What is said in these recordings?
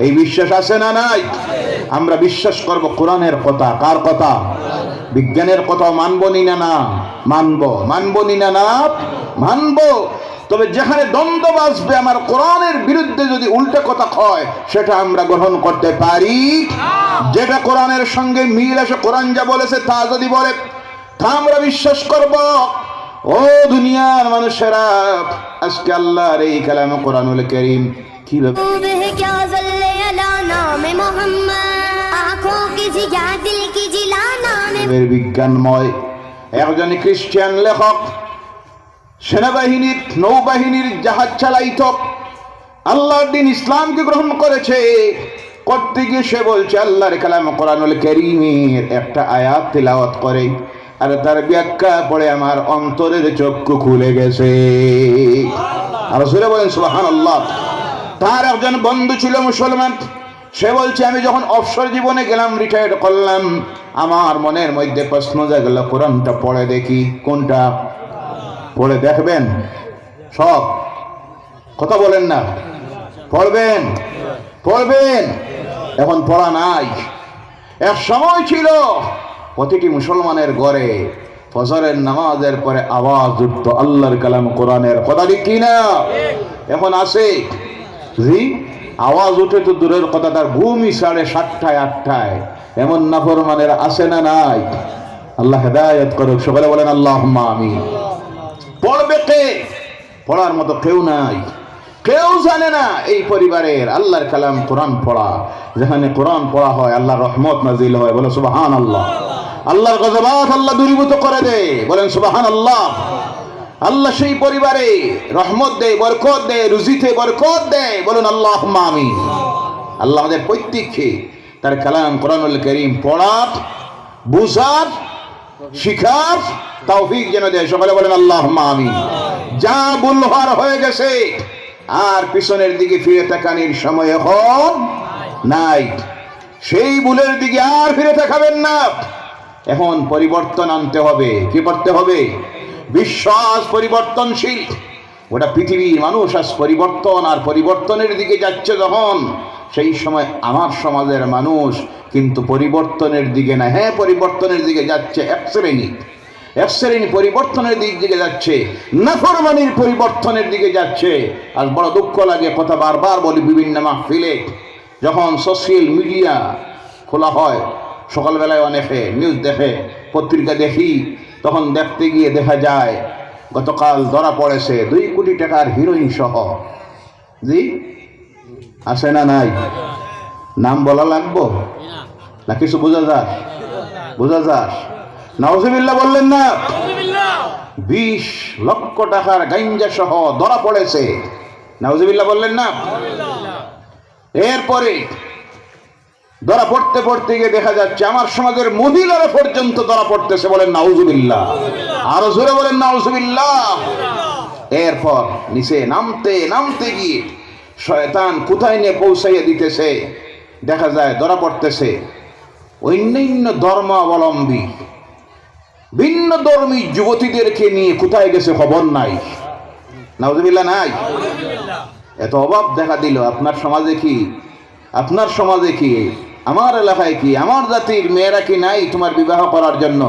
এই বিশ্বাস আছে না নাই? আমরা বিশ্বাস করব কোরআনের কথা। কার কথা? বিজ্ঞানের কথা মানবো নি না? না মানবো নি না? মানবো। তবে যেখানে দ্বন্দ্ব বাজবে আমার কোরআনের বিরুদ্ধে যদি উল্টো কথা হয় সেটা আমরা গ্রহণ করতে পারি। যেটা কোরআনের সঙ্গে মিল আছে, কোরআন যা বলেছে তা যদি বলে তা আমরা বিশ্বাস করব। ও দুনিয়ার মানুষেরা, আজকে আল্লাহর এই কালামে কোরআনুল কারীম কিভাবে বিজ্ঞানময়। একজন খ্রিস্টান লেখক সেনাবাহিনীর নৌবাহিনীর জাহাজ চালাইত, আল্লাহর দ্বীন ইসলামকে গ্রহণ করেছে। করতে গিয়ে সে বলছে আল্লাহর কালাম কোরআনুল কারীমের একটা আয়াত তিলাওয়াত করে আর তার ব্যাখ্যা পড়ে আমার অন্তরের চক্ষু খুলে গেছে। আর রাসূল বলেন সুবহানাল্লাহ। তার একজন বন্ধু ছিল মুসলমান, সে বলছে আমি যখন অবসর জীবনে গেলাম, রিটায়ার্ড করলাম, আমার মনের মধ্যে প্রশ্ন জাগলো কোরআনটা পড়ে দেখি। কোনটা? পড়ে দেখবেন? সব কথা বলেন না, পড়বেন। এখন পড়া নাই। এক সময় ছিল প্রতিটি মুসলমানের ঘরে ফজরের নামাজের পরে আওয়াজ উঠতো আল্লাহর কালাম কোরআনের। কথা ঠিক কিনা? এখন আছে জি, আওয়াজ উঠে তো দূরের কথা, তার ঘুমই 7:30 8টায়। এমন নাফরমানের আছে না নাই? আল্লাহ হেদায়েত করুক। সকলে বলেন আল্লাহুম্মা আমিন। পড়বে কে? পড়ার মতো কেউ নাই, কেউ জানে না এই পরিবারের আল্লাহর কালাম কোরআন পড়া। যেখানে কোরআন পড়া হয় আল্লাহর রহমত নাজিল হয়। বলে সুবহানাল্লাহ। আল্লাহর গজবাত আল্লাহ দূরীভূত করে দেয়। বলেন সুবহানাল্লাহ। আল্লাহ সেই পরিবারে রহমত দেয়, বরকত দেয়, রুজিতে বরকত দেয়। বলুন আল্লাহুম্মা আমিন। আল্লাহ আমাদের প্রত্যেককে তার কালাম কোরআনুল কারীম পড়ার, বুঝার, শিখার তৌফিক যেন দেয়। সকলে বলেন আল্লাহুম্মা আমিন। যা ভুল হয়ে গেছে আর পিছনের দিকে ফিরে তাকানোর সময় এখন নাই। সেই ভুলের দিকে আর ফিরে তাকাবেন না। এখন পরিবর্তন আনতে হবে। কি করতে হবে? বিশ্বাস পরিবর্তনশীল। ওটা পৃথিবীর মানুষ আজ পরিবর্তন আর পরিবর্তনের দিকে যাচ্ছে যখন, সেই সময় আমার সমাজের মানুষ কিন্তু পরিবর্তনের দিকে না, হ্যাঁ পরিবর্তনের দিকে যাচ্ছে। এক শ্রেণী পরিবর্তনের দিকে যাচ্ছে, নাফরমানির পরিবর্তনের দিকে যাচ্ছে। আর বড় দুঃখ লাগে, কথা বারবার বলি বিভিন্ন মাহফিলে, যখন সোশ্যাল মিডিয়া খোলা হয়, সকালবেলায় অনেকে নিউজ দেখে, পত্রিকা দেখি, তখন দেখতে গিয়ে দেখা যায় গতকাল ধরা পড়েছে 2 কোটি টাকার হিরোইন সহ। জি আছে না নাই? নাম বলা লাগবো না? কিছু বোঝা যায়? নাউজুবিল্লাহ বললেন না? 20 লক্ষ টাকার গাঞ্জা সহ ধরা পড়েছে। নাউজুবিল্লাহ বললেন না? এরপরে ধরা পড়তে গিয়ে দেখা যাচ্ছে আমার সমাজের মহিলারা পর্যন্ত ধরা পড়তেছে। বলেন নাউজুবিল্লাহ। আরো জোরে বলেন নাউজুবিল্লাহ। এরপর নিচে নামতে গিয়ে শয়তান কোথায় নিয়ে পৌঁছাইয়া দিতেছে, দেখা যায় ধরা পড়তেছে অন্যান্য ধর্মাবলম্বী ভিন্ন ধর্মী যুবতীদেরকে নিয়ে কোথায় গেছে খবর নাই। নাউজুবিল্লাহ নাই? এত অভাব দেখা দিল। আপনার সমাজে কি, আমার এলাকায় কি, আমার জাতির মেয়েরা কি নাই তোমার বিবাহ করার জন্য?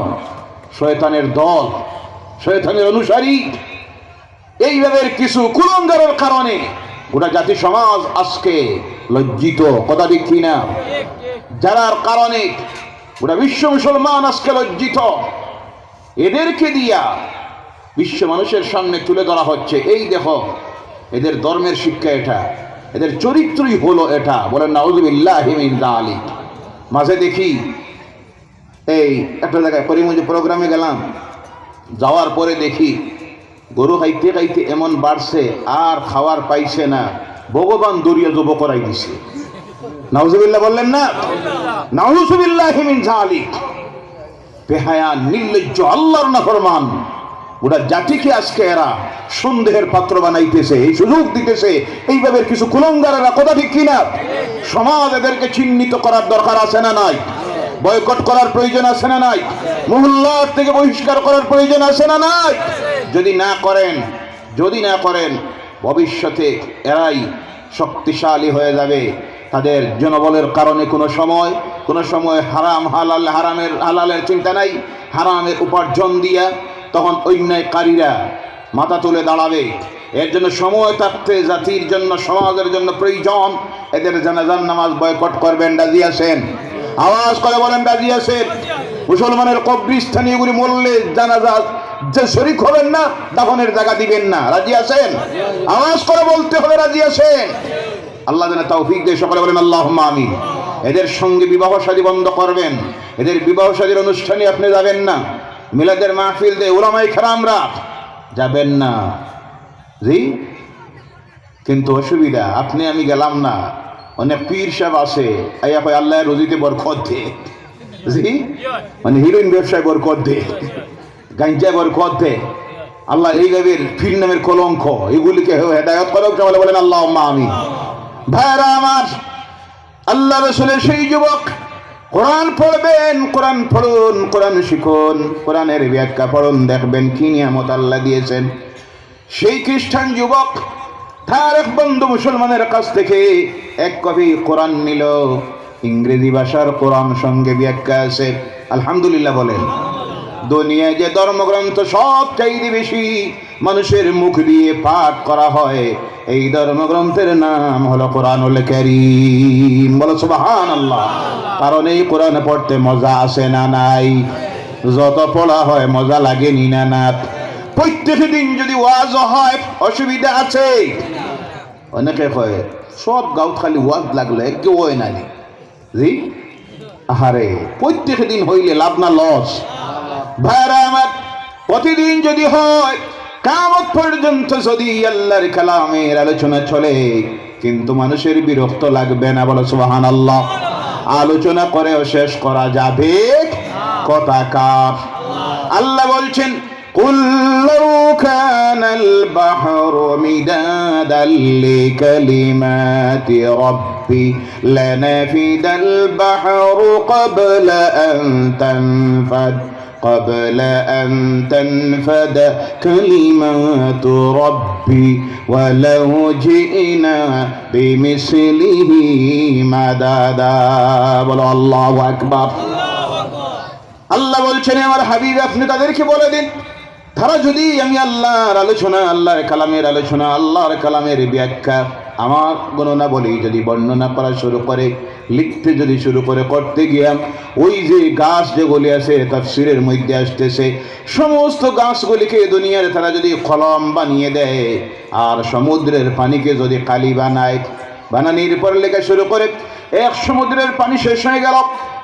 শয়তানের দল, শয়তানের অনুসারী, এইভাবে কিছু কুলঙ্গারের কারণে গোটা জাতি সমাজ আজকে লজ্জিত। কথা ঠিক কিনা? যারার কারণে গোটা বিশ্ব মুসলমান আজকে লজ্জিত। এদেরকে দিয়া বিশ্ব মানুষের সামনে তুলে ধরা হচ্ছে, এই দেখো এদের ধর্মের শিক্ষা এটা, এদের চরিত্রই হলো এটা। বলেন নাউজুবিল্লাহি মিন যালিক। মাঝে দেখি এই একটা জায়গায় করিমগঞ্জ প্রোগ্রামে গেলাম, যাওয়ার পরে দেখি গরু খাইতে এমন বাড়ছে আর খাওয়ার পাইছে না, ভগবান দরিয়া জব করাই দিছে। নাউজুবিল্লাহ বললেন না? নাউজুবিল্লাহি মিন যালিক। বেহায়া, নির্লজ্জ, আল্লাহর নাফরমান গোটা জাতিকে আজকে এরা সন্দেহের পাত্র বানাইতেছে, এই সুযোগ দিতেছে এইভাবে কিছু কুলঙ্গারেরা। কথা ঠিক কিনা? সমাজ এদেরকে চিহ্নিত করার দরকার আছে না নাই? বয়কট করার প্রয়োজন আছে না নাই? মহল্লার থেকে বহিষ্কার করার প্রয়োজন আছে না নাই? যদি না করেন ভবিষ্যতে এরাই শক্তিশালী হয়ে যাবে। তাদের জনবলের কারণে কোনো সময় হালালের চিন্তা নাই, হারামের উপার্জন দিয়া তখন অন্যায়কারীরা মাথা তুলে দাঁড়াবে। এর জন্য সময় থাকতে জাতির জন্য, সমাজের জন্য প্রয়োজন এদের জানাজার নামাজ বয়কট করবেন। রাজি আছেন? আওয়াজ করে বলেন রাজি আছেন? মুসলমানের কবরস্থানে এগুলি মরলে জানাজা যে শরীক হবেন না, দাফনের জায়গা দিবেন না। রাজি আছেন? আওয়াজ করে বলতে হবে রাজি আছেন? আল্লাহ যেন তৌফিক দেয়। সকলে বলেন আল্লাহুম্মা আমিন। এদের সঙ্গে বিবাহ শাদী বন্ধ করবেন। এদের বিবাহ শাদীর অনুষ্ঠানে আপনি যাবেন না, মিলাদের মাহফিল দিয়ে উলামায়ে কেরামরা যাবেন না। জি, কিন্তু অসুবিধা, আপনি আমি গেলাম না, অনেক পীর সাহেব আছে আইয়া কয় আল্লাহ রুজিতে বরকত দে। জি, মানে হিরোইন ব্যবসায় বরকত দে, গাঞ্জায় বরকত দে। আল্লাহ এই গাবের পীর নামের কলঙ্ক, এগুলিকে হেদায়েত করুক। সবাই বলেন আল্লাহুম্মা আমিন। ভাইরা আমার, আল্লাহ রাসূলের সেই যুবক কোরআন পড়বেন, কোরআন পড়ুন, কোরআন শিখুন, কোরআনের ব্যাখ্যা পড়ুন, দেখবেন কি নিয়ামত আল্লাহ দিয়েছেন। সেই খ্রিস্টান যুবক তার এক বন্ধু মুসলমানের কাছ থেকে এক কপি কোরআন নিল। ইংরেজি ভাষার কোরআন, সঙ্গে ব্যাখ্যা আছে। আলহামদুলিল্লাহ বলেন। দুনিয়ায় যে ধর্মগ্রন্থ সব চাইতে বেশি মানুষের মুখ দিয়ে পাঠ করা হয়, এই ধর্মগ্রন্থের নাম হলো কোরআনুল কারীম। বলো সুবহানাল্লাহ। কারণ এই কোরআন পড়তে মজা আছে না নাই? যত পড়া হয় মজা লাগেনি না না? প্রত্যেক দিন যদি ওয়াজ হয় অসুবিধা আছে? অনেকে কয় সব গাঁও খালি ওয়াজ লাগলে কেউ হয় না। জি, আহারে প্রত্যেক দিন হইলে লাভ না লস? ভাইরা আমার, প্রতিদিন যদি হয়, কিয়ামত পর্যন্ত যদি আল্লাহর কালামের আলোচনা চলে, কিন্তু মানুষের বিরক্ত লাগবে না। বলো সুবহানাল্লাহ। আলোচনা করেও শেষ করা যাবে কথা কার? আল্লাহ বলছেন قل لو كان البحر مدادا لكلمات ربي لنفد البحر قبل أن تنفد كلمات ربي ولو جئنا بمثله مددا বলো আল্লাহু আকবার। আল্লাহ বলছেন আমার হাবিব আপনি তাদেরকে বলে দিন, তারা যদি আমি আল্লাহর আলোচনা, আল্লাহর কালামের আলোচনা, আল্লাহর কালামের ব্যাখ্যা আমার গণনা বলি যদি বর্ণনা করা শুরু করে, লিখতে যদি শুরু করে, করতে গিয়া ওই যে গাছ যেগুলি আছে তাফসীরের মধ্যে আসতেছে, সমস্ত গাছগুলিকে দুনিয়ার তারা যদি কলম বানিয়ে দেয়, আর সমুদ্রের পানিকে যদি কালি বানায়, বানানির পর লেখা শুরু করে, এক সমুদ্রের পানি শেষ হয়ে গেল,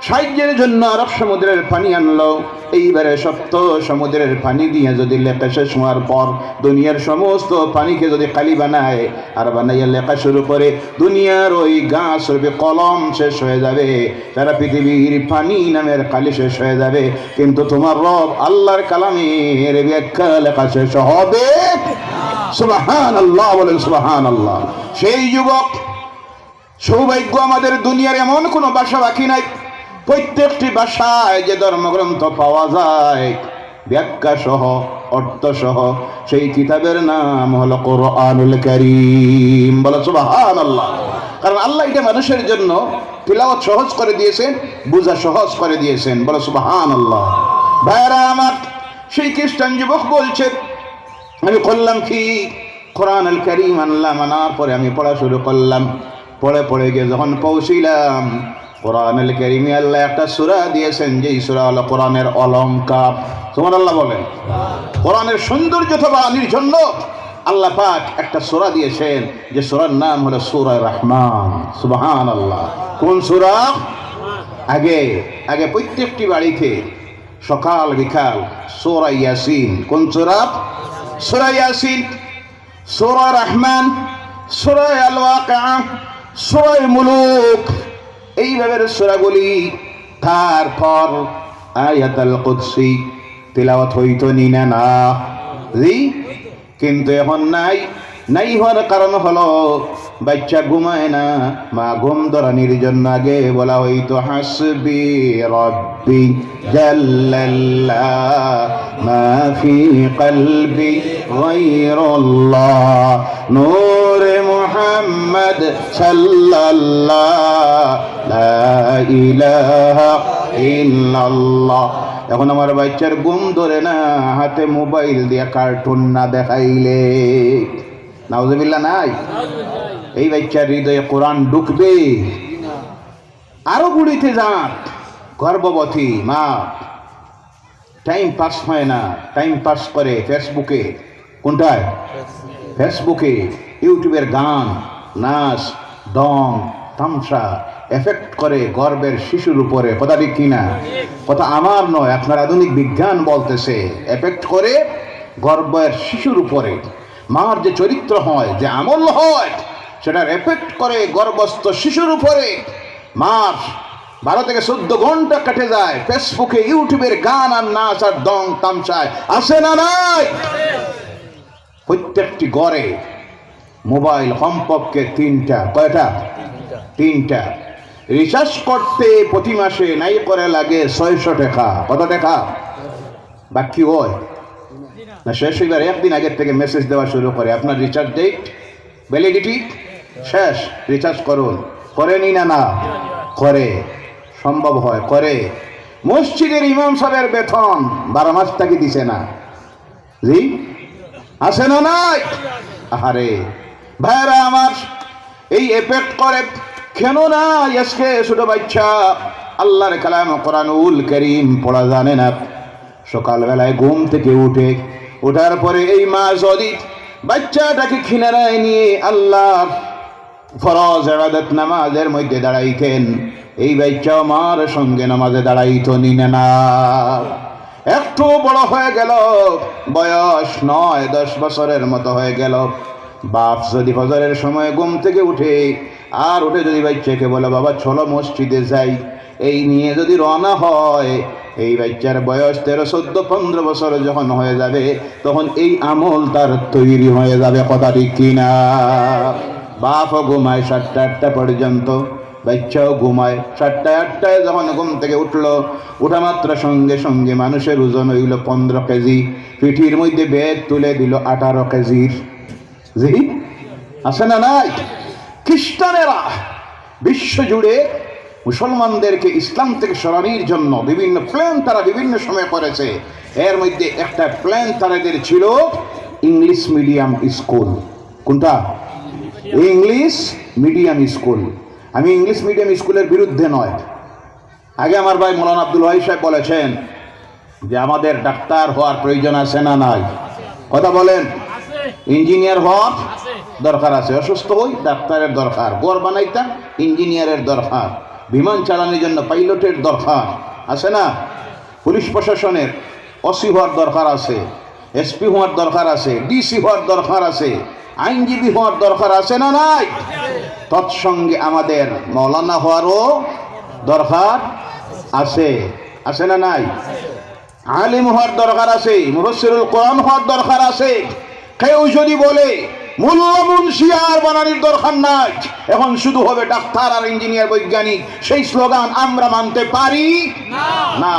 সাহায্যের জন্য আরব সমুদ্রের পানি আনলো, এইবারে সপ্ত সমুদ্রের পানি দিয়ে যদি লেখা শেষ হওয়ার পর দুনিয়ার সমস্ত পানিকে যদি কালি বানায় আর বানাইয়া লেখা শুরু করে, দুনিয়ার ওই গাছ রূপে কলম শেষ হয়ে যাবে, তারা পৃথিবীর পানি নামের কালি শেষ হয়ে যাবে, কিন্তু তোমার রব আল্লাহর কালামের ব্যাখ্যা লেখা শেষ হবে। সুবহানাল্লাহ বলেন সুবহানাল্লাহ। সেই যুবক সৌভাগ্য আমাদের দুনিয়ার এমন কোনো ভাষা বাকি নাই, প্রত্যেকটি ভাষায় যে ধর্মগ্রন্থ পাওয়া যায় ব্যাখ্যা সহ, অর্থ সহ, সেই কিতাবের নাম হলো কোরআনুল কারীম। বলো সুবহানাল্লাহ। কারণ আল্লাহ এটা মানুষের জন্য তিলাওয়াত সহজ করে দিয়েছেন, বোঝা সহজ করে দিয়েছেন। বলো সুবহানাল্লাহ। ভাইরা আমার, সেই খ্রিস্টান যুবক বলছে আমি করলাম কি, কোরআনুল কারীম আনলাম, আনার পরে আমি পড়া শুরু করলাম, পড়ে গিয়ে যখন পৌঁছিলাম কোরআনুল কারীমে আল্লাহ একটা সূরা দিয়েছেন, যেই সূরা হলো কোরআনের অলংকার। সুবহানাল্লাহ বলেন। কোরআনের সৌন্দর্য বাড়ানোর জন্য আল্লাহ পাক একটা সূরা দিয়েছেন, যে সূরার নাম হলো সূরা রহমান। সুবহানাল্লাহ। কোন সূরা? আগে প্রত্যেকটি বাড়িতে সকাল বিকাল সূরা ইয়াসিন। কোন সূরা? সূরা ইয়াসিন, সূরা রহমান, সূরা আল ওয়াকিআ, সূরা মুলুক, এইভাবে সূরাগুলি, তারপর আয়াতুল কুদসি তিলাওয়াত হইতো নিনা না? জি, কিন্তু এখন নাই হওয়ার কারণ হলো বাচ্চা ঘুমায় না, মা ঘুম ধরানির জন্য আগে বলা হইতো হাসবি রব্বি জাল্লাল্লাহ মা ফি কলবি গায়রুল্লাহ নূর নূরে মুহাম্মদ সাল্লাল্লাহু লা ইলাহা ইল্লাল্লাহ। এখন আমার বাচ্চার ঘুম ধরে না, হাতে মোবাইল দিয়ে কার্টুন না দেখাইলে। নাউজুবিল্লাহ নাই? এই বাচ্চার হৃদয়ে কোরআন ঢুকবে? আরো বুড়িতে যান, গর্ভবতী মা টাইম পাস হয় না, টাইম পাস করে ফেসবুকে। কোনটায়? ফেসবুকে, ইউটিউবের গান, নাচ, ডং, তামসা এফেক্ট করে গর্ভের শিশুর উপরে। কথা ঠিক কিনা? কথা আমার নয়, আপনার আধুনিক বিজ্ঞান বলতেছে এফেক্ট করে গর্ভের শিশুর উপরে। মার যে চরিত্র হয়, যে আমল হয়, সেটার এফেক্ট করে গর্ভস্থ শিশুর উপরে। মার 12 থেকে 14 ঘন্টা কেটে যায় ফেসবুকে, ইউটিউবের গান আর নাচ আর দং তামসায়। আছে না নাই? প্রত্যেকটি ঘরে মোবাইল কমপক্ষে 3টা। কয়টা? 3টা। রিচার্জ করতে প্রতি মাসে নাই করে লাগে 600 টাকা। কত টাকা? বাকি হয় না, শেষ হইবার একদিন আগের থেকে মেসেজ দেওয়া শুরু করে, আপনার রিচার্জ ডেট ভ্যালিডিটি শেষ, রিচার্জ করুন। করেনি না? না করে, সম্ভব হয় করে। মসজিদের ইমাম সাহেবের বেতন 12 মাস থেকে দিছে না। জি আছে না নাই? আরে ভাইরা আমার, এই এফেক্ট করে কেন না? আজকে ছোট বাচ্চা আল্লাহর কালাম কোরআনুল কারীম পড়া জানে না। সকালবেলায় ঘুম থেকে ওঠার পরে এই মা যদি বাচ্চাটাকে কিনারায় নিয়ে আল্লাহর ফরজ ইবাদত নামাজের মধ্যে দাঁড়াইতেন, এই বাচ্চাও মার সঙ্গে নামাজে দাঁড়াইতো না। একটু বড় হয়ে গেল, বয়স 9-10 বছরের মতো হয়ে গেল, বাপ যদি ফজরের সময় ঘুম থেকে উঠে যদি বাচ্চাকে বলে বাবা চলো মসজিদে যাই, এই নিয়ে যদি রওনা হয়, এই বাচ্চার বয়স 13, 14, 15 বছর যখন হয়ে যাবে, তখন এই আমল তার তৈরি হয়ে যাবে। কথা ঠিক কিনা? বাপও ঘুমায় 7টা 8টা পর্যন্ত, বাচ্চাও ঘুমায় 7টা 8টায়। যখন ঘুম থেকে উঠা মাত্র সঙ্গে সঙ্গে মানুষের ওজন হইল 15 কেজি, পিঠির মধ্যে ব্যাগ তুলে দিল 18 কেজির। জি আছে না নাই? খ্রিস্টানেরা বিশ্ব জুড়ে মুসলমানদেরকে ইসলাম থেকে সরানোর জন্য বিভিন্ন প্ল্যান তারা বিভিন্ন সময় করেছে। এর মধ্যে একটা প্ল্যান তাদের ছিল ইংলিশ মিডিয়াম স্কুল। কোনটা? English medium school. আমি ইংলিশ মিডিয়াম স্কুলের বিরুদ্ধে নয়। আগে আমার ভাই মৌলানা আব্দুল ওয়াহিদ সাহেব বলেছেন যে আমাদের ডাক্তার হওয়ার প্রয়োজন আছে না নাই? কথা বলেন। ইঞ্জিনিয়ার হওয়ার দরকার আছে, অসুস্থ হই ডাক্তারের দরকার, ঘর বানাইতাম ইঞ্জিনিয়ারের দরকার, বিমান চালানোর জন্য পাইলটের দরকার আছে না? পুলিশ প্রশাসনের ওসি হওয়ার দরকার আছে, এসপি হওয়ার দরকার আছে, ডিসি হওয়ার দরকার আছে, আইনজীবী হওয়ার দরকার আছে না নাই? তৎসঙ্গে আমাদের মৌলানা হওয়ারও দরকার আছে, আছে না নাই? আলিম হওয়ার দরকার আছে, মুফাসসিরুল কোরআন হওয়ার দরকার আছে। কেউ যদি বলে মোল্লা মুন্সি আর বানানোর দরকার নাই, এখন শুধু হবে ডাক্তার আর ইঞ্জিনিয়ার বৈজ্ঞানিক, সেই স্লোগান আমরা মানতে পারি না।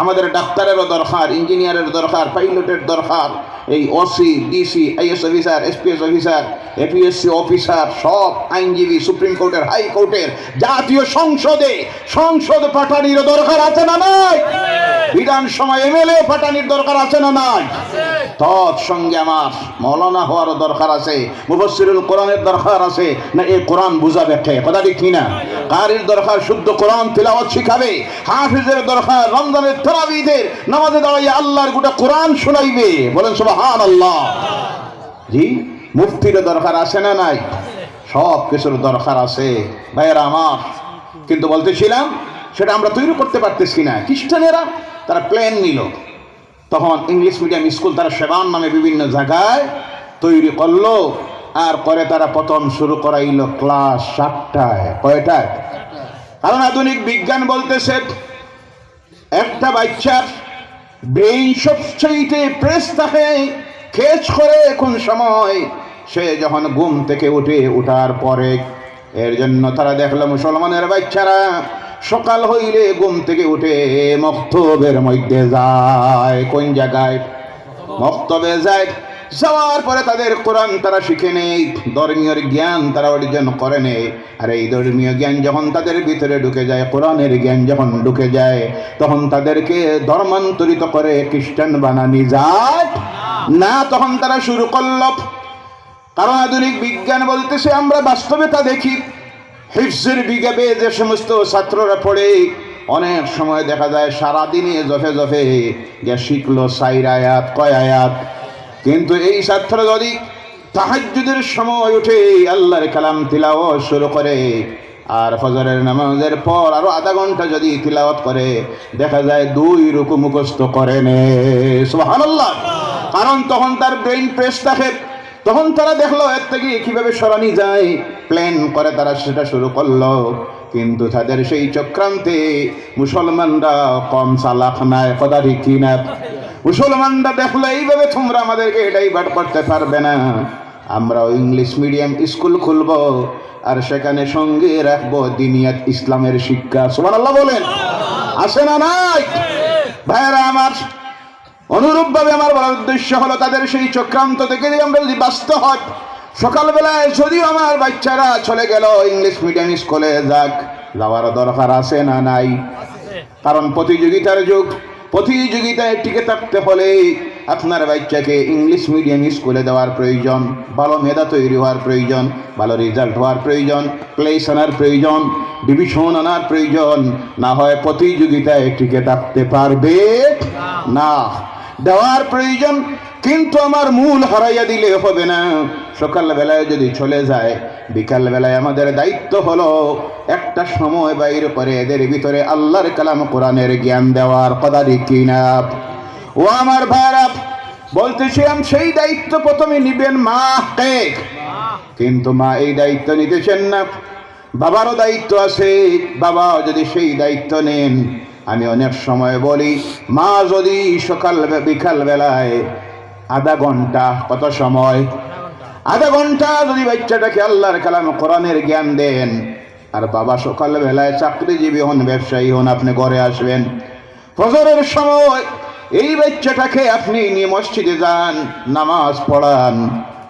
আমাদের ডাক্তারেরও দরকার, ইঞ্জিনিয়ারের দরকার, পাইলটের দরকার, এই OC, DC, IAS officer, SPS officer, APS-C officer, সব আইনজীবী, সুপ্রিম কোর্টের, হাইকোর্টের, জাতীয় সংসদ পাঠানির দরকার আছে না নাই? বিধানসভা এমএলএ পাঠানির দরকার আছে না নাই? তৎসঙ্গে আমার মৌলানা হওয়ারও দরকার আছে, মুফাসসিরুল কোরআনের দরকার আছে। না এই কোরআন বুঝাবে কে? কথা ঠিক কিনা? কারির দরকার শুদ্ধ কোরআন তিলাওয়াত শিখাবে, হাফিজের দরকার রমজানের তারাবিদের নামাজে দাঁড়াইয়া আল্লাহর গোটা কোরআন শোনাইবে। বলেন সুবহানাল্লাহ। জি মুফতির দরকার আছে না নাই? সব কিছুর দরকার আছে ভাইয়েরা আমার। কিন্তু বলতেছিলাম সেটা আমরা তৈরি করতে পারতেছি না। খ্রিস্টানেরা তারা প্ল্যান নিল, তখন ইংলিশ মিডিয়াম স্কুল তারা সেবান নামে বিভিন্ন জায়গায় তৈরি করলো, আর পরে তারা প্রথম শুরু করাইল ক্লাস 7টায়। কয়টায়? কারণ আধুনিক বিজ্ঞান বলতেছে একটা বাচ্চার ব্রেইন সবচেয়ে প্রেস থাকে, খেচ করে কোন সময় সে যখন ঘুম থেকে উঠার পরে। এর জন্য তারা দেখলো মুসলমানের বাচ্চারা সকাল হইলে ঘুম থেকে উঠে মক্তবের মধ্যে যায়। কোন জায়গায়? মক্তবে যায়। যাওয়ার পরে তাদের কোরআন তারা শিখে নেই, ধর্মীয় জ্ঞান তারা অর্জন করে নেই। আর এই ধর্মীয় জ্ঞান যখন তাদের ভিতরে ঢুকে যায়, কোরআনের জ্ঞান যখন ঢুকে যায়, তখন তাদেরকে ধর্মান্তরিত করে খ্রিস্টান বানানি যায় না। তখন তারা শুরু করল, কারণ আধুনিক বিজ্ঞান বলতেছে, আমরা বাস্তবে তা দেখি, হিফজের বিজ্ঞাপে যে সমস্ত ছাত্ররা পড়ে, অনেক সময় দেখা যায় সারাদিনে জফে জফে যা শিখলো 4 আয়াত, কয় আয়াত, কিন্তু এই ছাত্র যদি তাহাজ্জুদের সময় উঠে আল্লাহর কালাম তিলাওয়াত শুরু করে, আর ফজরের নামাজের পর আরো আধা ঘন্টা যদি তিলাওয়াত করে, দেখা যায় 2 রুকু মুখস্থ করে নে। সুবহানাল্লাহ। কারণ তখন তার ব্রেইন ফ্রেশ থাকে, তখন তারা দেখলো এর থেকে কিভাবে সরানি যায়, প্ল্যান করে তারা সেটা শুরু করলো। কিন্তু তাদের সেই চক্রান্তে মুসলমানরা কম চালাক নাই, কথা ঠিক কিনা? মুসলমানরা দেখলো এইভাবে তোমরা আমাদেরকে এটাই বাট করতে পারবে না, আমরাও ইংলিশ মিডিয়াম স্কুল খুলবো, আর সেখানে সঙ্গে রাখবো দিনিয়াত ইসলামের শিক্ষা। সুবহানাল্লাহ বলেন। আছে না নাই? ভাইরা আমার, অনুরূপভাবে আমার বলার উদ্দেশ্য হলো, তাদের সেই চক্রান্ত থেকে আমরা যদি বাঁচতে হয়, সকালবেলায় যদিও আমার বাচ্চারা চলে গেল ইংলিশ মিডিয়াম স্কুলে, যাওয়ার দরকার আছে না নাই? কারণ প্রতিযোগিতার যুগ, প্রতিযোগিতায় টিকে থাকতে হলে আপনার বাচ্চাকে ইংলিশ মিডিয়াম স্কুলে দেওয়ার প্রয়োজন, ভালো মেধা তৈরি হওয়ার প্রয়োজন, ভালো রেজাল্ট হওয়ার প্রয়োজন, প্লেস আনার প্রয়োজন, ডিভিশন আনার প্রয়োজন, না হয় প্রতিযোগিতায় টিকে থাকতে পারবে না। দেওয়ার প্রয়োজন, কিন্তু আমার মূল হারাইয়া দিলে হবে না। সকালবেলায় যদি চলে যায়, বিকালবেলায় আমাদের দায়িত্ব হলো একটা সময় বাইরে করে এদের ভিতরে আল্লাহর কালাম কোরআনের জ্ঞান দেওয়ার। কথা ঠিক কিনা? ও আমার ভাইরা, বলতেছিলাম সেই দায়িত্ব প্রথমে নিবেন মা, কিন্তু মা এই দায়িত্ব নিতেছেন না, বাবারও দায়িত্ব আছে। বাবা যদি সেই দায়িত্ব নেন, আমি অনেক সময় বলি, মা যদি সকাল বিকাল বেলায় আধা ঘন্টা, কত সময়, আধা ঘন্টা যদি বাচ্চাটাকে আল্লাহর কালাম কোরআনের জ্ঞান দেন, আর বাবা সকাল বেলায় চাকরিজীবী হন, ব্যবসায়ী হন, আপনি ঘরে আসবেন, ফজরের সময় এই বাচ্চাটাকে আপনি নিয়ে মসজিদে যান, নামাজ পড়ান,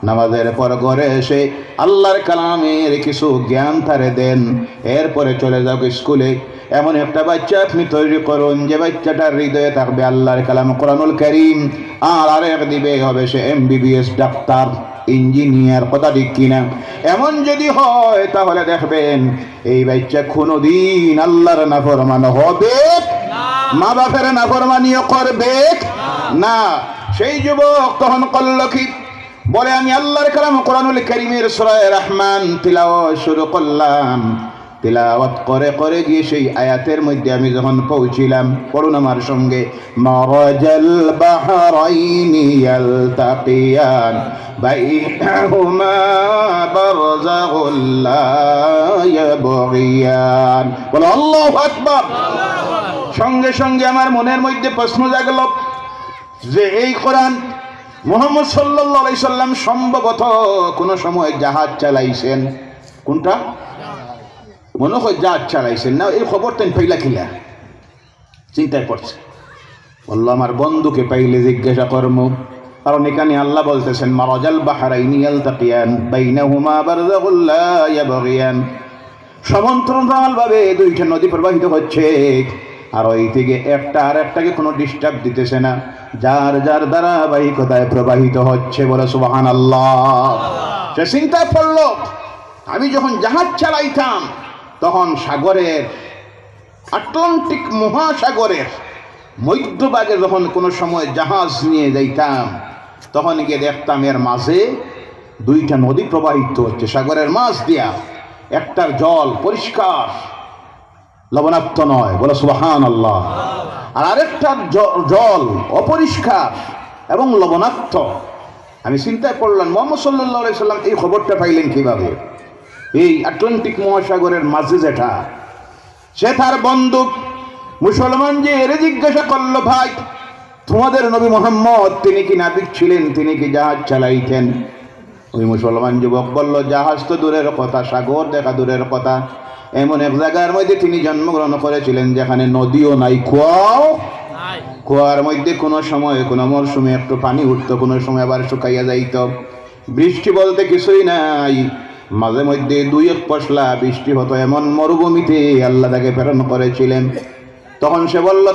নামাজের পর ঘরে এসে আল্লাহর কালামের কিছু জ্ঞান তারে দেন, এরপরে চলে যাও স্কুলে। এমন একটা বাচ্চা আপনি তৈরি করুন যে বাচ্চাটার হৃদয়ে থাকবে আল্লাহর কালাম কোরআনুল কারীম, আর আরেক দিবে হবে সে MBBS, ডাক্তার, ইঞ্জিনিয়ার। কথা ঠিক কিনা? এমন যদি হয়, তাহলে দেখবেন এই বাচ্চা কোনোদিন আল্লাহর নাফরমান হবে না, মা বাপের নাফরমানিও করবে না। সেই যুবক তখন করল কি? বলে, আমি আল্লাহর কালাম কোরআনুল কারীমের সূরা রহমান তিলাওয়াত শুরু করলাম। তিলাওয়াত করে করে গিয়ে সেই আয়াতের মধ্যে আমি যখন পৌঁছিলাম, পড়ুন আমার সঙ্গে, মারাজাল বাহরাইনি ইয়ালতাকিয়ান বাইনাহুমা বারযাখুল লা ইয়াবগিয়ান। বলো আল্লাহু আকবার। সঙ্গে সঙ্গে আমার মনের মধ্যে প্রশ্ন জাগলো যে এই কোরআন মুহাম্মদ সাল্লাল্লাহু আলাইহি সাল্লাম সম্ভবত কোন সময় জাহাজ চালাইছেন। কোনটা? মনে হয় জাহাজ চালাইছেন না, এই খবর তেন পাইলা কিলা? চিন্তায় পড়ছে। বললো, আমার বন্ধুকে পাইলে জিজ্ঞাসা করব, কারণ এখানে আল্লাহ বলতেছেন মারাজাল বাহরাইনি ইয়ালতাকিয়ান বাইনাহুমা বারযাখুল লা ইয়াবগিয়ান। সমান্তরালভাবে 2টা নদী প্রবাহিত হচ্ছে, আর ওই থেকে একটা আর একটাকে কোনো ডিস্টার্ব দিতেছে না, যার যার ধারাবাহিকতায় প্রবাহিত হচ্ছে। বলে সুবহানাল্লাহ। সে চিন্তায় পড়ল, আমি যখন জাহাজ চালাইতাম তখন সাগরের, আটলান্টিক মহাসাগরের মধ্যভাগে যখন কোনো সময় জাহাজ নিয়ে যাইতাম, তখন গিয়ে দেখতাম এর মাঝে 2টা নদী প্রবাহিত হচ্ছে সাগরের মাঝ দিয়া। একটার জল পরিষ্কার, লবণাক্ত নয়, বলে সুবহানাল্লাহ, আর আরেকটার জল অপরিষ্কার এবং লবণাক্ত। আমি চিন্তায় পড়লাম, মুহাম্মদ সাল্লাল্লাহু আলাইহি সাল্লাম এই খবরটা পাইলেন কিভাবে? এই আটলান্টিক মহাসাগরের মাঝে যেটা, সে তার বন্ধু মুসলমান যে এর জিজ্ঞাসা করলো, ভাই তোমাদের নবী মুহাম্মদ তিনি কি নাবিক ছিলেন, তিনি কি জাহাজ চালাইতেন? ওই মুসলমান যুবক বলল, জাহাজ তো দূরের কথা, সাগর দেখা দূরের কথা, এমন এক জায়গার মধ্যে তিনি জন্মগ্রহণ করেছিলেন যেখানে নদীও নাই, কুয়াও নাই। কুয়ার মধ্যে কোনো সময় কোনো মরশুমে একটু পানি উঠতো, কোনো সময় আবার শুকাইয়া যাইত। বৃষ্টি বলতে কিছুই নাই, মাঝে মধ্যে 2-1 পশলা বৃষ্টি হতো। এমন মরুভূমিতে আল্লাহ তাকে প্রেরণ করেছিলেন। তখন সে বলল,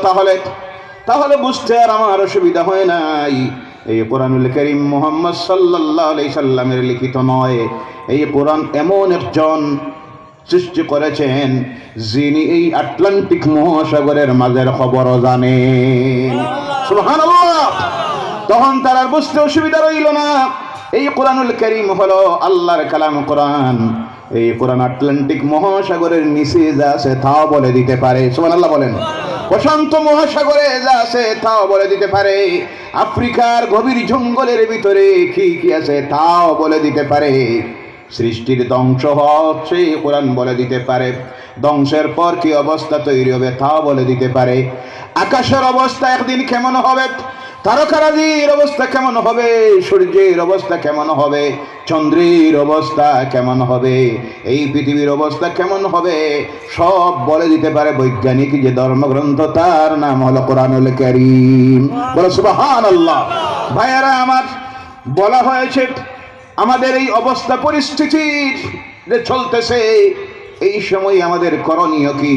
তাহলে বুঝতে আর আমার অসুবিধা হয় নাই। এই কোরআনুল কারীম মুহাম্মদ সাল্লাল্লাহু আলাইহি সাল্লামের লিখিত নয়। এই কোরআন এমন একজন সৃষ্টি করেছেন যিনি এই আটলান্টিক মহাসাগরের মাঝের খবরও জানেন। সুবহানাল্লাহ। তখন তার আর বুঝতে অসুবিধা রইল না। এই কোরআনুল কারীম হলো আল্লাহর কালাম কোরআন। এই কোরআন আটলান্টিক মহাসাগরের নিচে যা আছে তাও বলে দিতে পারে। সুবহানাল্লাহ বলেন। প্রশান্ত মহাসাগরে যা আছে তাও বলে দিতে পারে। আফ্রিকার গভীর জঙ্গলের ভিতরে কি আছে তাও বলে দিতে পারে। সৃষ্টির ধ্বংস হচ্ছে কোরআন বলে দিতে পারে। ধ্বংসের পর কি অবস্থা তৈরি হবে তাও বলে দিতে পারে। আকাশের অবস্থা একদিন কেমন হবে, তারকারাজির অবস্থা কেমন হবে, সূর্যের অবস্থা কেমন হবে, চন্দ্রের অবস্থা কেমন হবে, এই পৃথিবীর অবস্থা কেমন হবে, সব বলে দিতে পারে বৈজ্ঞানিক যে ধর্মগ্রন্থ, তার নাম হলো কোরআনুল কারীম। বলো সুবহানাল্লাহ। ভাইয়ারা আমার, বলা হয়েছে আমাদের এই অবস্থা পরিস্থিতি যে চলতেছে, এই সময় আমাদের করণীয় কি?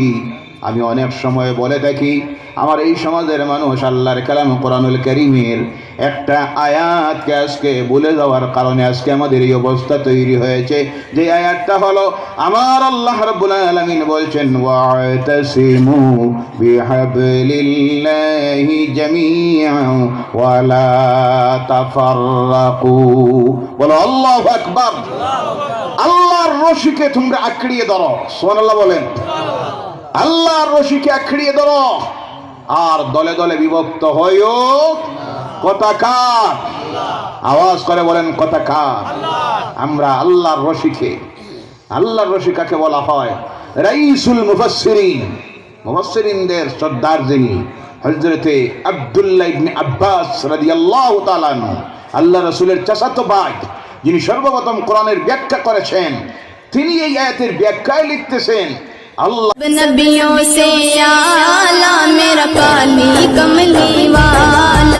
আমি অনেক সময় বলে থাকি, আমার এই সমাজের মানুষ আল্লাহর কালাম কোরআনুল কারীমের একটা আয়াতকে আজকে ভুলে যাওয়ার কারণে আজকে আমাদের এই অবস্থা তৈরি হয়েছে। যে আয়াতটা হলো আমার আল্লাহ রাব্বুল আলামিন বলছেন, ওয়াতাসিমু বিহাবলিল্লাহি জামিআন ওয়া লা তাফাররাকু। বলো আল্লাহু আকবার। আল্লাহর রশিকে তোমরা আঁকড়িয়ে ধরো। সুবহানাল্লাহ বলেন। আল্লাহর রশিকে আঁকড়িয়ে ধরো, আর দলে দলে বিভক্ত হইও। কথা কার? আওয়াজ করে বলেন, কথা কার? আমরা আল্লাহর রশিকে। আল্লাহর রশি কাকে বলা হয়? রাইসুল মুফাসসিরিন, মুফাসসিরিনদের সর্দার যিনি, হযরতে আব্দুল্লাহ ইবনে আব্বাস রাদিয়াল্লাহু তাআলা আনহু, আল্লাহ রাসূলের চাচাতো ভাই, যিনি সর্বপ্রথম কোরআনের ব্যাখ্যা করেছেন, তিনি এই আয়াতের ব্যাখ্যায় লিখতেছেন, अल्लाह नबियों से आला मेरा काली कमली वाला।